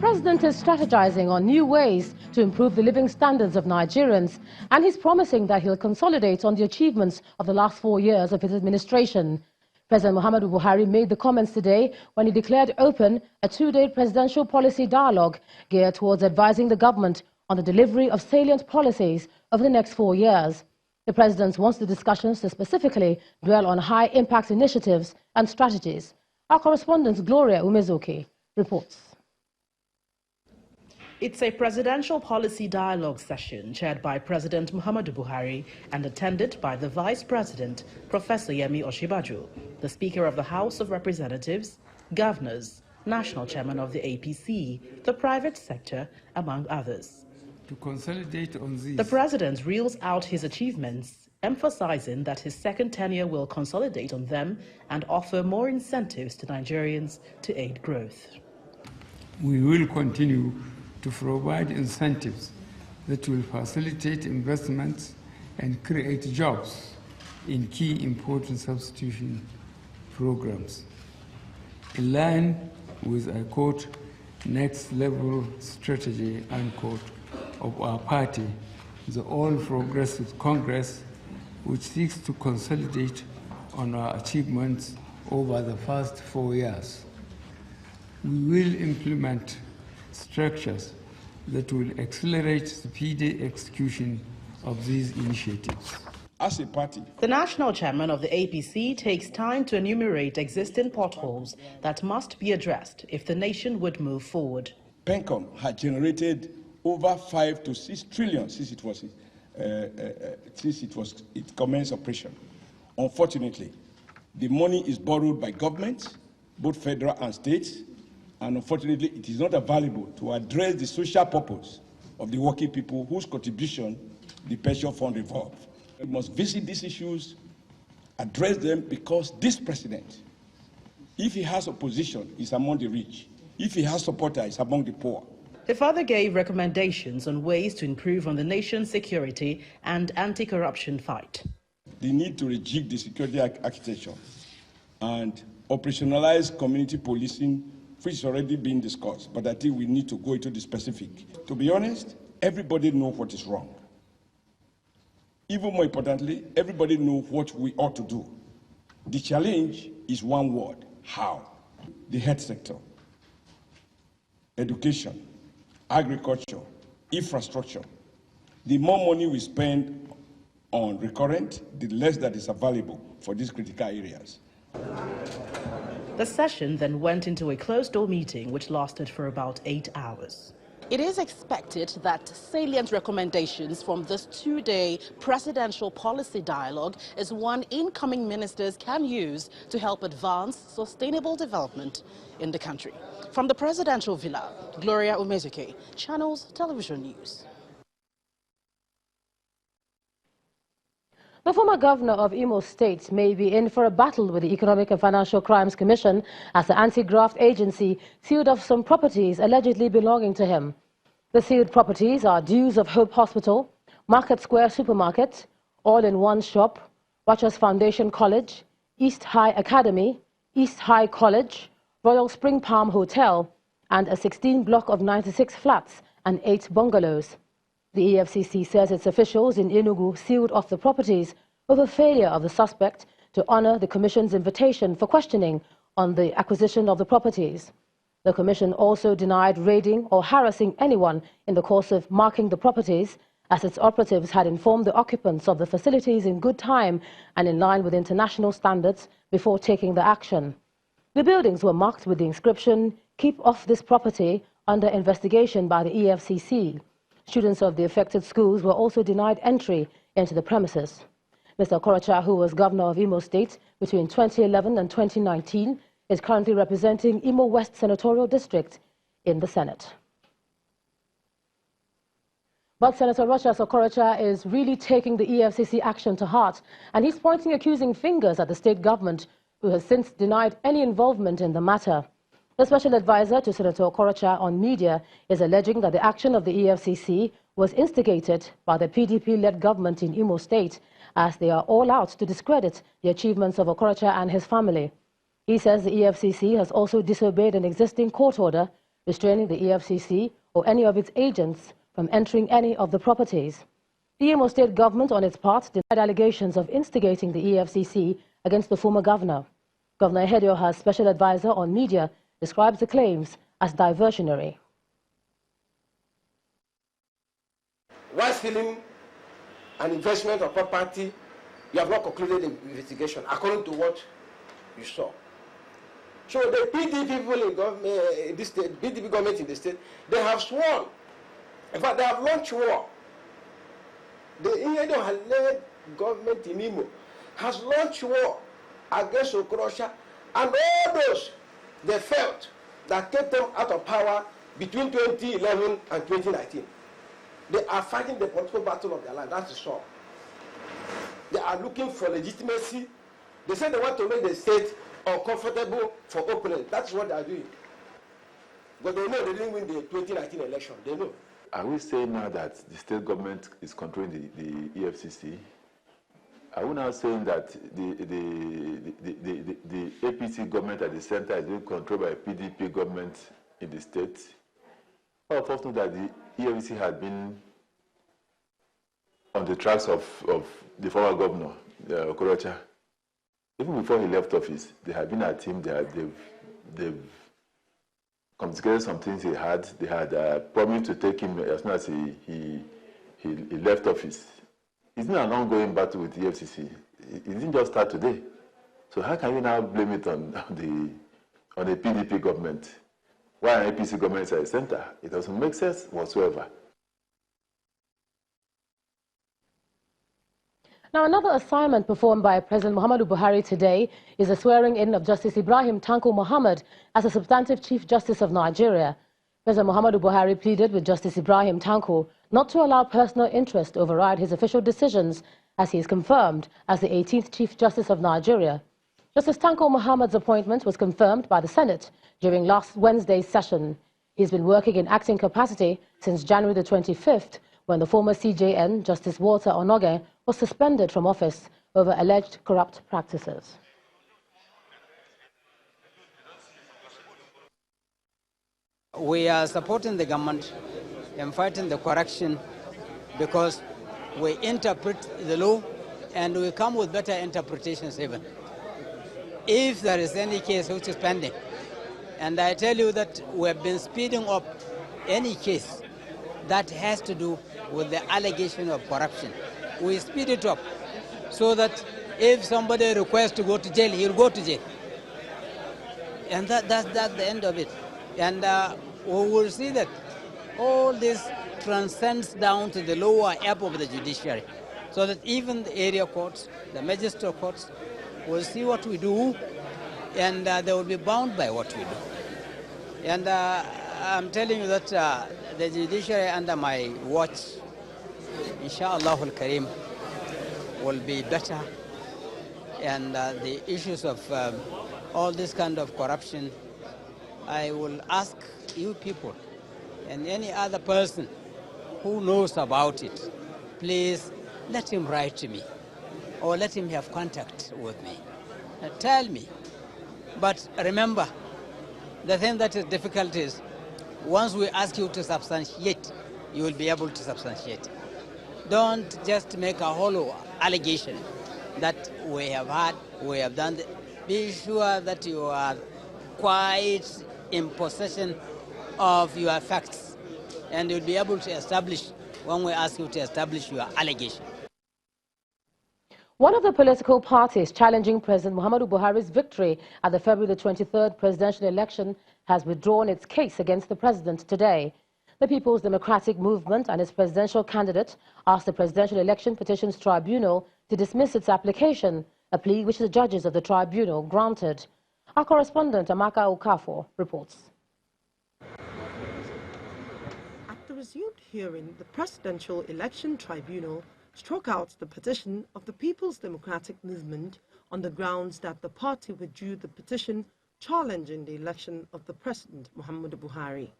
president is strategizing on new ways to improve the living standards of Nigerians, and he's promising that he'll consolidate on the achievements of the last 4 years of his administration. President Muhammadu Buhari made the comments today when he declared open a 2-day presidential policy dialogue geared towards advising the government on the delivery of salient policies over the next 4 years. The president wants the discussions to specifically dwell on high-impact initiatives and strategies. Our correspondent Gloria Umezuki reports. It's a presidential policy dialogue session chaired by President Muhammadu Buhari and attended by the Vice President, Professor Yemi Osinbajo, the Speaker of the House of Representatives, governors, National Chairman of the APC, the private sector, among others. To consolidate on these, the president reels out his achievements, emphasizing that his second tenure will consolidate on them and offer more incentives to Nigerians to aid growth. We will continue to provide incentives that will facilitate investments and create jobs in key important substitution programs. In line with, I quote, next level strategy, unquote, of our party, the All Progressive Congress, which seeks to consolidate on our achievements over the past 4 years. We will implement structures that will accelerate speedy execution of these initiatives. As a party, the national chairman of the APC takes time to enumerate existing potholes that must be addressed if the nation would move forward. PENCOM had generated over 5 to 6 trillion since it commenced operation. Unfortunately, the money is borrowed by governments, both federal and state, and unfortunately, it is not available to address the social purpose of the working people whose contribution the pension fund involves. We must visit these issues, address them, because this president, if he has opposition, is among the rich. If he has supporters, is among the poor. He further gave recommendations on ways to improve on the nation's security and anti-corruption fight. The need to rejig the security architecture and operationalize community policing, which is already being discussed, but I think we need to go into the specific. To be honest, everybody knows what is wrong. Even more importantly, everybody knows what we ought to do. The challenge is one word: how. The health sector, education, agriculture, infrastructure. The more money we spend on recurrent, the less that is available for these critical areas. The session then went into a closed-door meeting which lasted for about 8 hours. It is expected that salient recommendations from this 2-day presidential policy dialogue is one incoming ministers can use to help advance sustainable development in the country. From the presidential villa, Gloria Umezuki, Channels Television News. The former governor of Imo State may be in for a battle with the Economic and Financial Crimes Commission as the anti-graft agency sealed off some properties allegedly belonging to him. The sealed properties are Dues of Hope Hospital, Market Square Supermarket, All-in-One Shop, Watchers Foundation College, East High Academy, East High College, Royal Spring Palm Hotel, and a 16 block of 96 flats and 8 bungalows. The EFCC says its officials in Enugu sealed off the properties over failure of the suspect to honor the Commission's invitation for questioning on the acquisition of the properties. The Commission also denied raiding or harassing anyone in the course of marking the properties, as its operatives had informed the occupants of the facilities in good time and in line with international standards before taking the action. The buildings were marked with the inscription, "Keep off this property," under investigation by the EFCC. Students of the affected schools were also denied entry into the premises. Mr. Okorocha, who was governor of Imo State between 2011 and 2019, is currently representing Imo West Senatorial District in the Senate. But Senator Rochas Okorocha is really taking the EFCC action to heart, and he's pointing accusing fingers at the state government, who has since denied any involvement in the matter. The special advisor to Senator Okorocha on media is alleging that the action of the EFCC was instigated by the PDP-led government in Imo State, as they are all out to discredit the achievements of Okorocha and his family. He says the EFCC has also disobeyed an existing court order restraining the EFCC or any of its agents from entering any of the properties. The Imo State government, on its part, denied allegations of instigating the EFCC against the former governor. Governor Hedioha's special advisor on media describes the claims as diversionary. While stealing an investment or property, you have not concluded the investigation according to what you saw. So the PDP people in this state, PDP government in the state, they have sworn. In fact, they have launched war. The Hedioha-led government in Imo has launched war against Okorosha, and all those they felt that kept them out of power between 2011 and 2019. They are fighting the political battle of their life. That's the song. They are looking for legitimacy. They say they want to make the state uncomfortable for opponents. That's what they are doing. But they know they didn't win the 2019 election. They know. Are we saying now that the state government is controlling the EFCC? Are we now saying that the APC government at the center is being controlled by a PDP government in the state? All of us know that the EFCC had been on the tracks of the former governor, Okorocha. Even before he left office, they had been at him. They've confiscated some things he had. They had promised to take him as soon as he left office. It's not an ongoing battle with the EFCC. It didn't just start today. So how can we now blame it on the PDP government? Why an APC government is at the center? It doesn't make sense whatsoever. Now, another assignment performed by President Muhammadu Buhari today is the swearing-in of Justice Ibrahim Tanko Muhammad as a substantive Chief Justice of Nigeria. President Muhammadu Buhari pleaded with Justice Ibrahim Tanko not to allow personal interest override his official decisions as he is confirmed as the 18th Chief Justice of Nigeria. Justice Tanko Muhammad's appointment was confirmed by the Senate during last Wednesday's session. He's been working in acting capacity since January the 25th, when the former CJN, Justice Walter Onoge, was suspended from office over alleged corrupt practices. We are supporting the government and fighting the corruption because we interpret the law and we come with better interpretations even. If there is any case which is pending, and I tell you that we have been speeding up any case that has to do with the allegation of corruption. We speed it up so that if somebody requests to go to jail, he'll go to jail. And that's the end of it. And we will see that all this transcends down to the lower ebb of the judiciary, so that even the area courts, the magistrate courts, will see what we do, and they will be bound by what we do. And I'm telling you that the judiciary under my watch, Inshallah al-Karim, will be better, and the issues of all this kind of corruption, I will ask you people and any other person who knows about it, please let him write to me or let him have contact with me. Tell me. But remember, the thing that is difficult is once we ask you to substantiate, you will be able to substantiate. Don't just make a hollow allegation that we have had, we have done. Be sure that you are quite in possession of your facts, and you'll be able to establish when we ask you to establish your allegation. One of the political parties challenging President Muhammadu Buhari's victory at the February the 23rd presidential election has withdrawn its case against the president today. The People's Democratic Movement and its presidential candidate asked the Presidential Election Petitions Tribunal to dismiss its application, a plea which the judges of the tribunal granted. Our correspondent Amaka Okafor reports. At the resumed hearing, the Presidential Election Tribunal struck out the petition of the People's Democratic Movement on the grounds that the party withdrew the petition challenging the election of the President Muhammadu Buhari.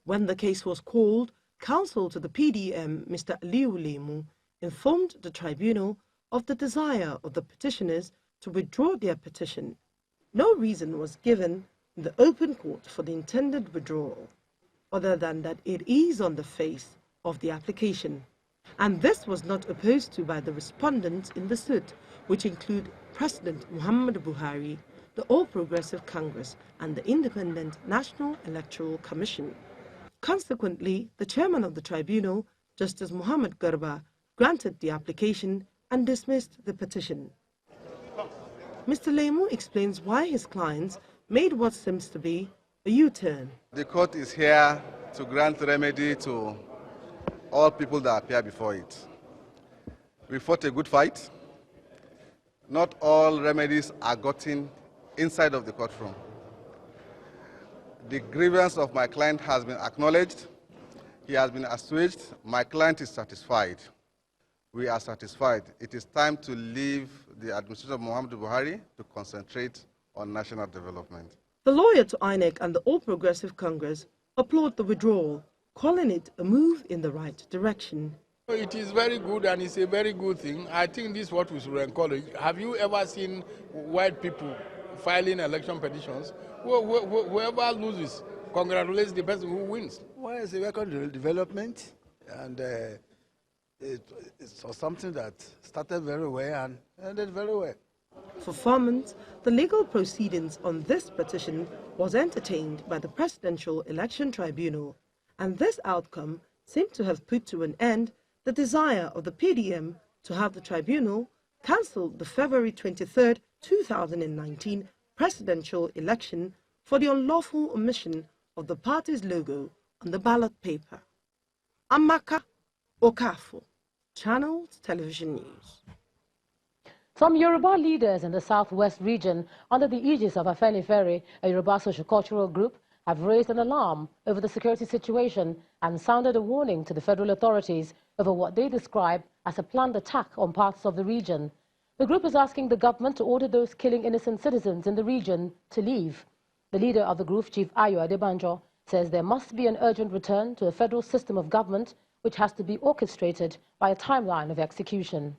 When the case was called, counsel to the PDM, Mr. Aliu Lemu, informed the tribunal of the desire of the petitioners to withdraw their petition. No reason was given, in the open court for the intended withdrawal, other than that it is on the face of the application. And this was not opposed to by the respondents in the suit, which include President Muhammadu Buhari, the All Progressive Congress, and the Independent National Electoral Commission. Consequently, the chairman of the tribunal, Justice Muhammad Garba, granted the application and dismissed the petition. Mr. Lemu explains why his clients made what seems to be a U-turn. The court is here to grant remedy to all people that appear before it. We fought a good fight. Not all remedies are gotten inside of the courtroom. The grievance of my client has been acknowledged. He has been assuaged. My client is satisfied. We are satisfied. It is time to leave the administration of Muhammadu Buhari to concentrate on national development. The lawyer to INEC and the All Progressive Congress applaud the withdrawal, calling it a move in the right direction. It is very good and it's a very good thing. I think this is what we should encourage. Have you ever seen white people filing election petitions? Whoever loses congratulates the person who wins. Well, it's a record development, and it's something that started very well and ended very well. For comments, the legal proceedings on this petition was entertained by the Presidential Election Tribunal, and this outcome seemed to have put to an end the desire of the PDM to have the tribunal cancel the February 23, 2019 presidential election for the unlawful omission of the party's logo on the ballot paper. Amaka Okafor, Channels Television News. Some Yoruba leaders in the southwest region, under the aegis of Afenifere, a Yoruba socio-cultural group, have raised an alarm over the security situation and sounded a warning to the federal authorities over what they describe as a planned attack on parts of the region. The group is asking the government to order those killing innocent citizens in the region to leave. The leader of the group, Chief Ayo Adebanjo, says there must be an urgent return to a federal system of government which has to be orchestrated by a timeline of execution.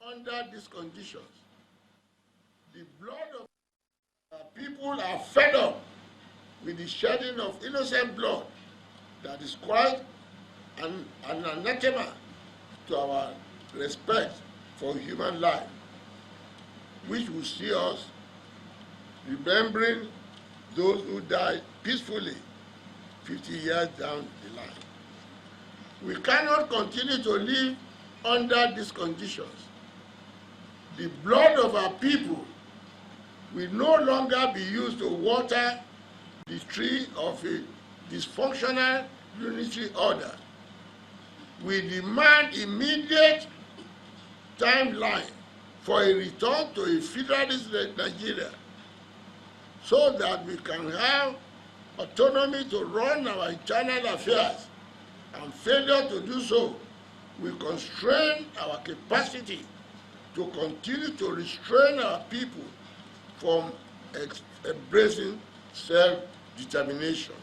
Under these conditions, the blood of our people are fed up with the shedding of innocent blood that is quite an anathema to our respect for human life, which will see us remembering those who died peacefully 50 years down the line. We cannot continue to live under these conditions. The blood of our people will no longer be used to water the tree of a dysfunctional unitary order. We demand immediate timeline for a return to a federalist Nigeria so that we can have autonomy to run our internal affairs, and failure to do so will constrain our capacity to continue to restrain our people from embracing self-determination.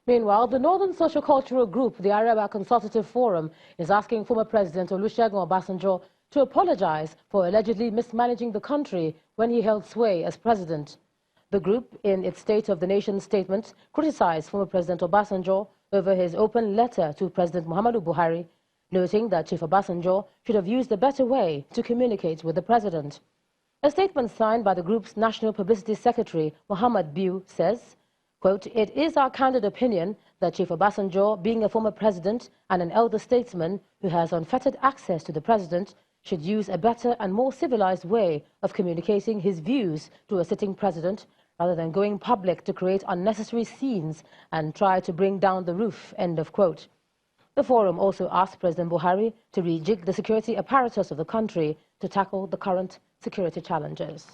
Meanwhile, the Northern Socio-Cultural Group, the Araba Consultative Forum, is asking former President Olusegun Obasanjo to apologize for allegedly mismanaging the country when he held sway as president. The group, in its State of the Nation statement, criticized former President Obasanjo over his open letter to President Muhammadu Buhari, noting that Chief Obasanjo should have used a better way to communicate with the president. A statement signed by the group's National Publicity Secretary, Muhammad Biu, says, quote, "It is our candid opinion that Chief Obasanjo, being a former president and an elder statesman who has unfettered access to the president, should use a better and more civilized way of communicating his views to a sitting president rather than going public to create unnecessary scenes and try to bring down the roof," end of quote. The forum also asked President Buhari to rejig the security apparatus of the country to tackle the current security challenges.